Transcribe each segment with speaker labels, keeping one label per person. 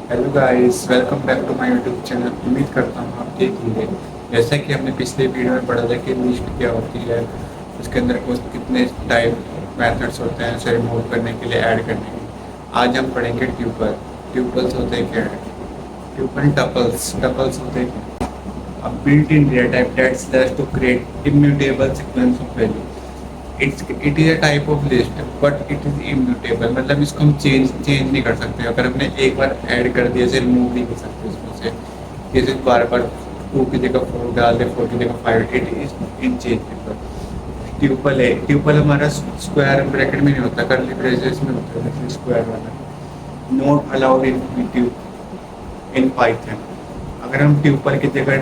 Speaker 1: Hello guys, welcome back to my YouTube channel. उम्मीद करता हूँ आप ठीक ही हैं। जैसा कि हमने पिछले वीडियो में पढ़ा था कि लिस्ट क्या होती है, उसके अंदर कुछ कितने टाइप मेथड्स होते हैं उसे रिमूव करने के लिए, ऐड करने के लिए। आज हम पढ़ेंगे ट्यूपल। ट्यूपल्स होते हैं क्या है? ट्यूपल टपल्स होते हैं क्या? A built-in data type that allows to create immutable sequence of value. It is a type of list but it is immutable, मतलब इसको हम चेंज नहीं कर सकते। अगर हमने एक बार ऐड कर दिया इसे रिमूव नहीं कर सकते इसमें से। जैसे बार बार 2 की जगह 4 डाल दे, 4 की जगह 5, इट इज इनचेंजेबल। ट्यूपल है, ट्यूपल हमारा स्क्वायर ब्रैकेट में नहीं होता, कर्ली ब्रेसेस में होता है, जैसे स्क्वायर वाला। Not allowed in Python. अगर हम ट्यूपल की जगह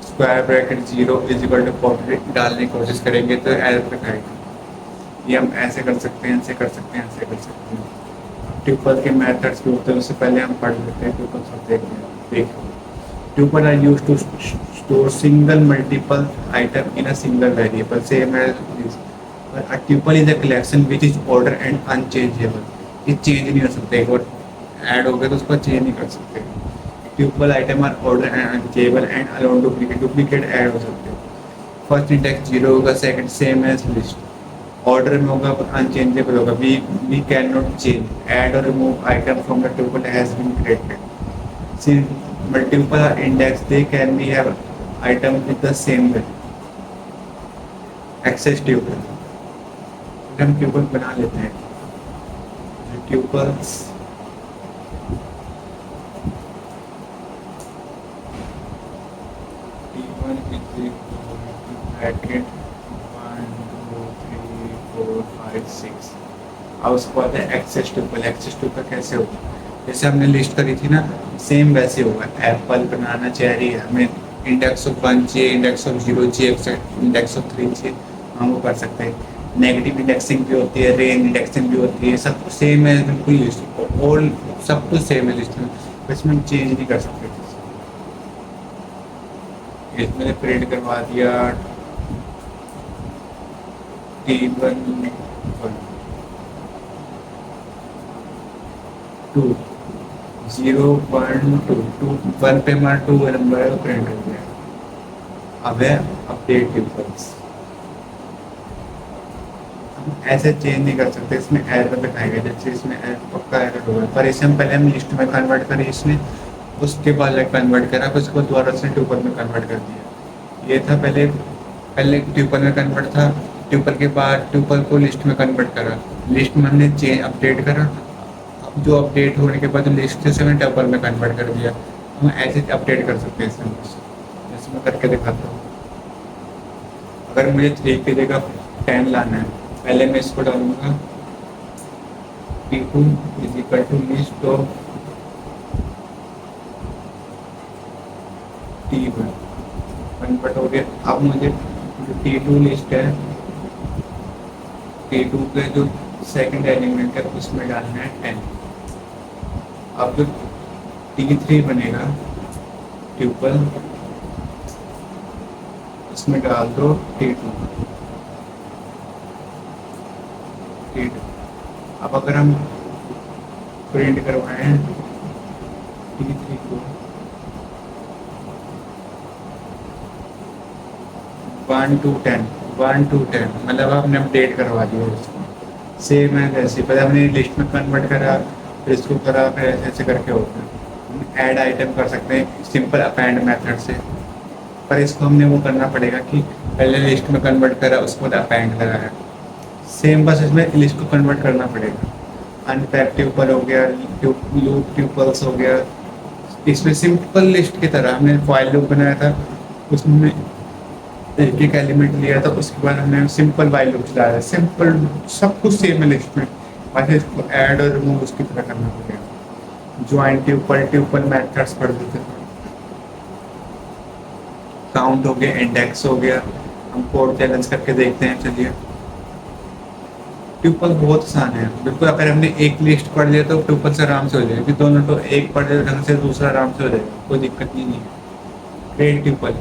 Speaker 1: square bracket 0 is equal to 40 डालने की कोशिश करेंगे तो एरर दिखाएगा। ये हम ऐसे कर सकते हैं, ऐसे कर सकते हैं, ऐसे कर सकते हैं। ट्यूपल के मेथड्स भी होते हैं, उससे पहले हम पढ़ लेते हैं ट्यूपल सब देखो। Tuple are used to store single multiple item in a single variable, same as this. a tuple is a collection which is order and unchangeable. ये चेंज नहीं हो सकते, एक बार ऐड हो गया तो उसको चेंज नहीं कर सकते। Tuple item are order and unchangeable and allowed duplicate add हो सकते हैं। फर्स्ट इंडेक्स 0 होगा, second same as list. Order में होगा अनचेंजेबल होगा, we can not change add और remove item from the tuple has been created. Since multiple are index they can be have item with the same value. Access tuple, हम tuple बना लेते हैं। Tuples T1 is equal to bracket 1 2 3 4 5 6। अब उसके बाद है access tuple. Access tuple कैसे होगा? जैसे हमने लिस्ट करी थी ना, सेम वैसे होगा। एप्पल, बनाना, चेरी, हमें इंडेक्स ऑफ 1 चाहिए, इंडेक्स ऑफ 0 चाहिए, इंडेक्स ऑफ 3 चाहिए, हम वो कर सकते हैं। नेगेटिव इंडेक्सिंग भी होती है, रेंज इंडेक्सिंग भी होती है, सब सेम है बिल्कुल लिस्ट, ऑल सब कुछ सेम है लिस्ट में, इसमें हम चेंज नहीं कर सकते। इसमें प्रिंट करवा दिया T1 2 0 1 2 2 1 पे हमारा 2 नंबर है, प्रिंट हो गया। अब है अपडेट ट्यूपल्स। ऐसे चेंज नहीं कर सकते, इसमें एरर दिखाएगा, जैसे इसमें पक्का एरर होगा। पर इसे हम पहले हम लिस्ट में कन्वर्ट करें, इसने उसके बाद कन्वर्ट करा, फिर उसको दोबारा से ट्यूपल में कन्वर्ट कर दिया। ये था पहले पहले ट्यूपल में कन्वर्ट था, ट्यूपल के बाद ट्यूपल को लिस्ट में कन्वर्ट करा, लिस्ट में हमने चेंज अपडेट करा। अब जो अपडेट होने के बाद लिस्ट से मैंने ट्यूपल में कन्वर्ट कर दिया। हम ऐसे अपडेट कर सकते हैं इसमें, जैसे मैं करके दिखाता हूँ। अगर मुझे 3 की जगह 10 लाना है, पहले मैं इसको डालूंगा T2 is equal to list of T1, convert हो गया। अब मुझे जो T2 लिस्ट है, T2 के जो सेकंड एलिमेंट है उसमें डालना है 10। अब जो T3 बनेगा ट्यूपल, इसमें डाल दो T2। अब अगर हम प्रिंट करवाएं T3 को 1 to 10, 1 to 10, मतलब आपने अपडेट करवा दिया इसको। सेम है वैसे, पहले हमने लिस्ट में कन्वर्ट करा, फिर इसको करा, फिर ऐसे ऐसे करके होगा। हम ऐड आइटम कर सकते हैं सिंपल अपेंड मेथड से, पर इसको हमने वो करना पड़ेगा कि पहले लिस्ट में कन्वर्ट करा, उसके बाद अपेंड कराया। सेम बस इसमें लिस्ट को कन्वर्ट करना पड़ेगा। अनपैक ट्यूपल हो गया, लूप ट्यूपल्स हो गया। इसमें सिंपल लिस्ट की तरह हमने फाइल लूप बनाया था, उसमें एक एक एलिमेंट लिया था, उसके बाद हमने सिंपल वाइल लूप चलाया। सिंपल सब कुछ सेम है लिस्ट में, बस इसको ऐड और रिमूव उसकी तरह करना पड़ेगा। ज्वाइन ट्यूपल, ट्यूपल मेथड्स पढ़ देते थे। काउंट हो गया, इंडेक्स हो गया। हम कोड चैलेंज करके देखते हैं, चलिए। ट्यूपल बहुत आसान है बिल्कुल। अगर हमने एक लिस्ट पढ़ लिया तो ट्यूपल से आराम से हो जाएगा, दोनों तो एक पढ़ लिया ढंग से, दूसरा आराम से हो जाएगा, कोई दिक्कत नहीं है। क्रिएट ट्यूपल,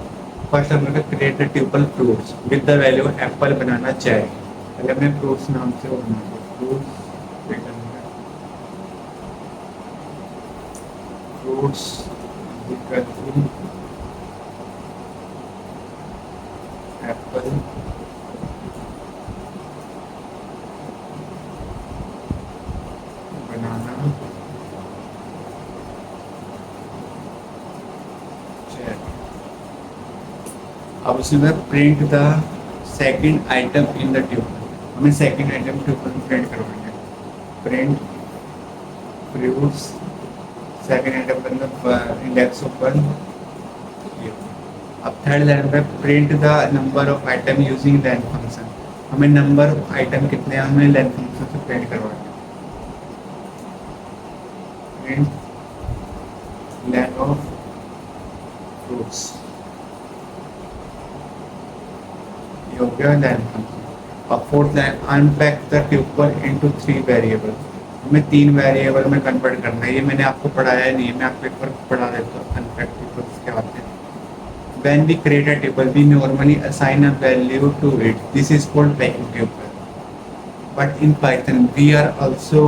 Speaker 1: फर्स्ट हमने create tuple fruits with the value apple, banana, cherry. अगर हमने फ्रूट्स नाम से वो बना दिया, fruits fruits equal to apple, banana, cherry. अब उसमें print the second item in the tuple, हमें सेकंड आइटम ट्यूपल में प्रिंट करवाना है। प्रिंट फ्रूट्स सेकंड आइटम मतलब इंडेक्स ऑफ वन। अब थर्ड लाइन पे print the number of item using len function, हमें नंबर ऑफ आइटम कितने हैं हमें लेन फंक्शन से प्रिंट करवाना है। प्रिंट लेन ऑफ फ्रूट्स, ये हो गया लेन फंक्शन। अब fourth line unpack the tuple into 3 variable, हमें 3 वेरिएबल में कन्वर्ट करना है। ये मैंने आपको पढ़ाया नहीं है, मैं आपको एक बार पढ़ा देता हूँ अनपैक ट्यूपल्स क्या होते हैं। When we create a table, we normally assign a value to it. This is called packing table. But in Python, we are also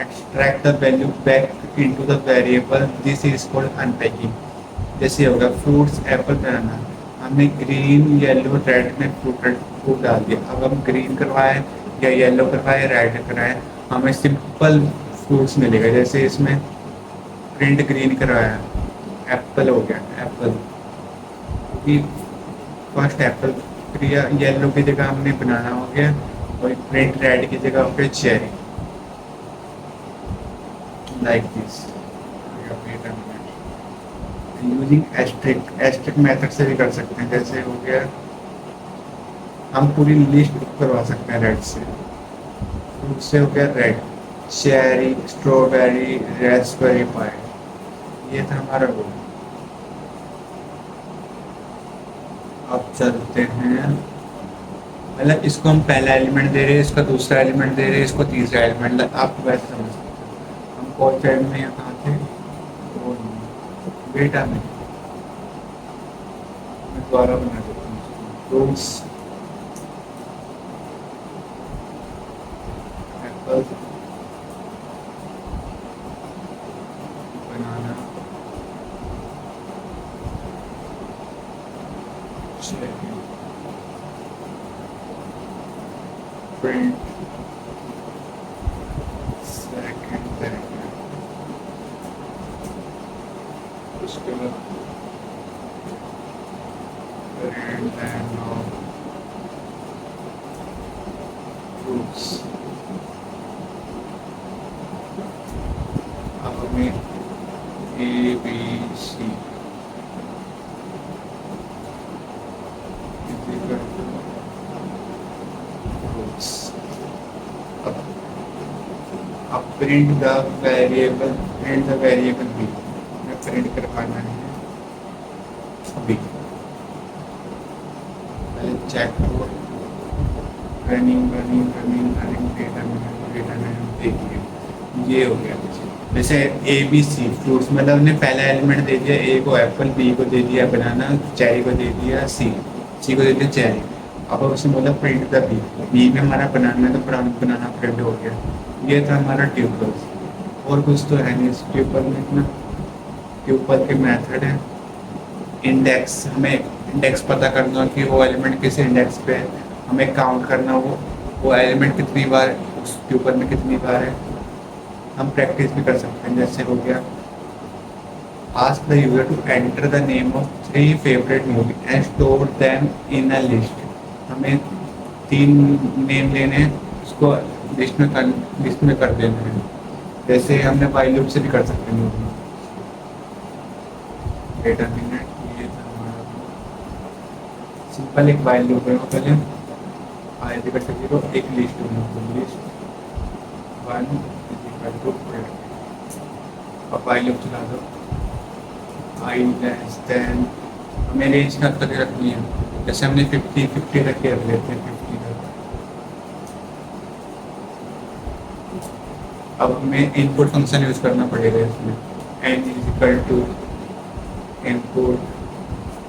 Speaker 1: extract the value back into the variable. This is called unpacking. जैसे होगा fruits apple बनाना, हमने green yellow red में fruit डाल दिया। अब हम green करवाएं या येलो करवाएं रेड कराएं, हमें सिंपल फ्रूट्स मिलेगा। जैसे इसमें प्रिंट ग्रीन करवाया, एप्पल हो गया एप्पल की फर्स्ट एप्पल, फिर येलो की जगह हमने बनाना हो गया और प्रिंट रेड की जगह हो गया cherry, like this. Using asterisk, asterisk method से भी कर सकते हैं। जैसे हो गया हम पूरी लिस्ट करवा सकते हैं रेड से, फ्रूट से हो गया रेड, चेरी, स्ट्रॉबेरी, रास्पबेरी पाई, ये था हमारा गोल। अब चलते हैं, मतलब इसको हम पहला एलिमेंट दे रहे हैं, इसका दूसरा एलिमेंट दे रहे हैं, इसको तीसरा एलिमेंट, आप वैसे समझ सकते हो। हम कौन सा में यहाँ कहाँ थे, बेटा में, मैं दोबारा बना देता हूँ। Fruits apple, banana, cherry, print second element, उसके बाद प्रिंट एंड ऑफ फ्रूट्स। अब हमें ए बी सी फ्रूट्स। अब print the variable, print the variable B, हमें प्रिंट करवाना है बी। पहले चेक को running running running running data में देखिए ये हो गया। जैसे ए बी सी फ्रूट्स, मतलब हमने पहला एलिमेंट दे दिया ए को एप्पल, बी को दे दिया बनाना, चेरी को दे दिया सी को दे दिया चेरी। अब उसने बोला प्रिंट द बी में हमारा बनाना है तो बनाना प्रिंट हो गया। ये था हमारा ट्यूपल। और कुछ तो है नहीं इस ट्यूपल में, इतना ट्यूपल के मेथड है। इंडेक्स, हमें इंडेक्स पता करना कि वो एलिमेंट किस इंडेक्स पे है, हमें काउंट करना वो एलिमेंट कितनी बार उस ट्यूपल में कितनी बार है। हम प्रैक्टिस भी कर सकते हैं। जैसे हो गया ask the user to enter the name of 3 favourite movie and store them in a list. हमें 3 नेम लेने हैं, उसको लिस्ट में कर देना है। जैसे हमने वाइल लूप से भी कर सकते हैं। डेटा मिनट, ये था हमारा सिंपल एक वाइल लूप है। पहले आई इक्वल टू 0 एक लिस्ट होना, लिस्ट 1 इक्वल टू, अब वाइल लूप चला दो। आई लेस देन, हमें रेंज कब तक रखनी है, जैसे हमने 50 रख के रख लेते हैं 50 तक। अब हमें इनपुट फंक्शन यूज करना पड़ेगा इसमें। N is equal to input,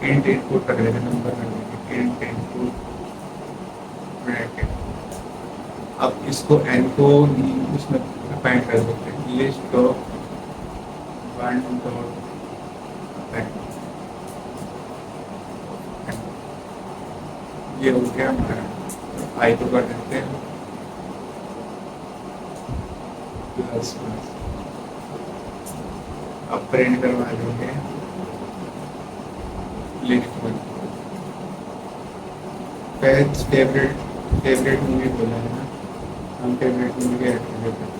Speaker 1: int input रख लेते, नंबर रख लेते, इंट इनपुट ब्रैकेट। अब इसको एन को उसमें फाइंड कर सकते हैं, लिस्ट ऑफ वन डॉट ये हो गया हमारा। आई तो कर देते हैं प्लस प्लस। अब प्रिंट करवा देंगे list one. Favourite favourite movie बोला है ना, हम फेवरेट मूवी के ऐड कर देते हैं।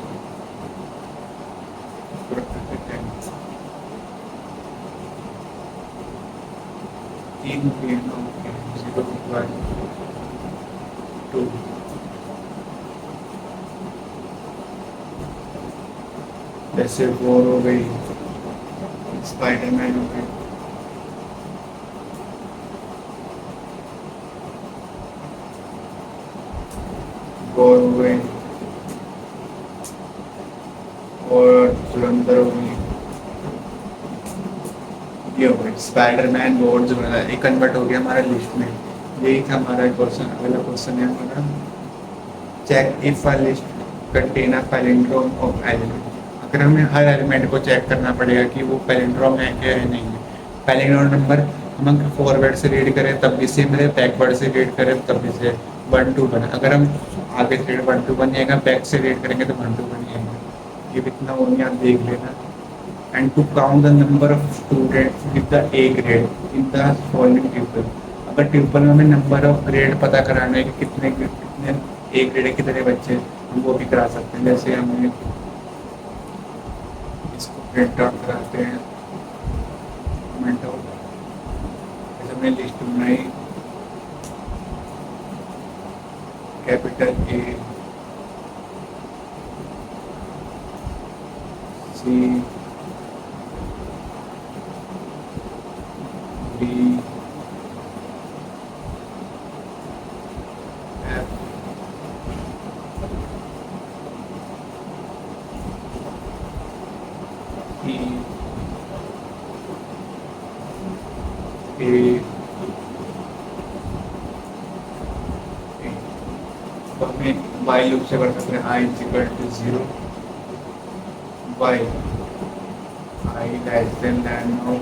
Speaker 1: तीन गेम ओके, 0 1 2। जैसे वॉर हो गई, स्पाइडरमैन हो गई, वॉर हो गई और धुरंधर हो गई। ये हो गई स्पाइडरमैन वॉर जो है, ये कन्वर्ट हो गया हमारा लिस्ट में। यही था हमारा क्वेश्चन। अगला क्वेश्चन है हमारा, check if a list contain a palindrome of element. अगर हमें हर एलिमेंट को चेक करना पड़ेगा कि वो पैलिंड्रोम है क्या है, नहीं है। पैलिंड्रोम नंबर हम अगर फॉरवर्ड से रीड करें तब भी सेम है, बैकवर्ड से रीड करें तब भी से 1 to 1। अगर हम आगे से 1 to 1 आएगा, बैक से रीड करेंगे तो 1 to 1 आएगा। ये कितना हो गया आप देख लेना। And to count the number of students with the A grade in the following tuple. अगर ट्यूपल में हमें नंबर ऑफ ग्रेड पता कराना है कि कितने कितने ए ग्रेड कितने बच्चे, हम वो भी करा सकते हैं। जैसे हमें इसको प्रिंट आउट कराते हैं, प्रिंट आउट जैसे हमने लिस्ट बनाई, capital A C D F E A. तो हमें वाई लूप से कर सकते हैं, I is equal to 0 while I less than of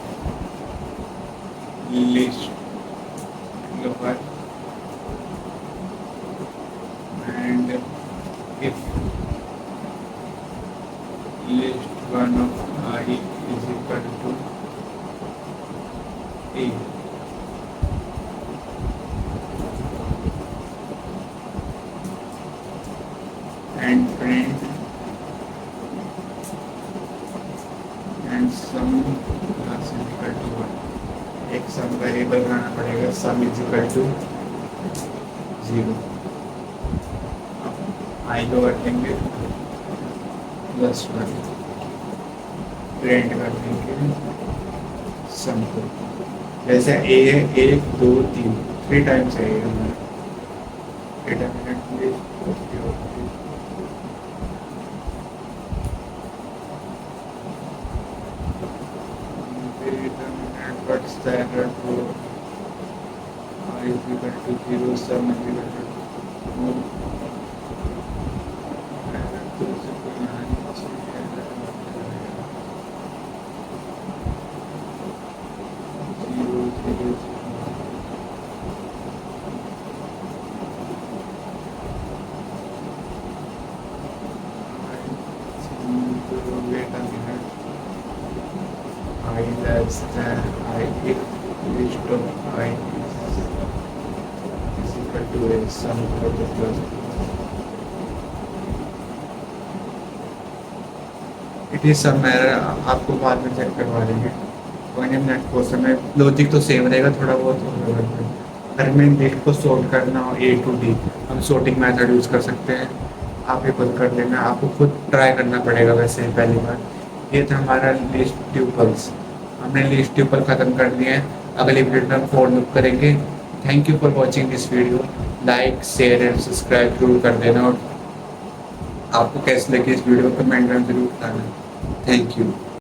Speaker 1: list lower and if list 1 of I is equal to A, and print and sum plus is equal to 1। एक सम variable बनाना पड़ेगा, सम is equal to 0। आई को कर देंगे plus 1, print कर देंगे सम को। जैसे ए है 1 2 3 3 टाइम्स है हमारा। What's the error for I is equal to 0, sum is equal to 1। error तो इसे कोई यहाँ नीचे error मत लगाएगा। 0 0 0। wait a minute, I less than I if list of I is equal to a sum for the plus। It is some error, आपको बाद में चेक करवा देंगे। कोई नहीं, नेक्स्ट क्वेश्चन में लॉजिक तो सेम रहेगा, थोड़ा बहुत। अगर हमें लिस्ट को सॉर्ट करना हो A to D, हम सॉर्टिंग मेथड यूज़ कर सकते हैं। आप ये खुद कर लेना, आपको खुद ट्राई करना पड़ेगा। वैसे पहली बार ये था हमारा लिस्ट ट्यूपल्स। हमने लिस्ट ट्यूपल ख़त्म कर दिए हैं। अगली वीडियो में हम फॉर लूप करेंगे। Thank you for watching this video. Like share and subscribe जरूर कर देना, और आपको कैसे लगी इस वीडियो को कमेंट में जरूर बताना। Thank you.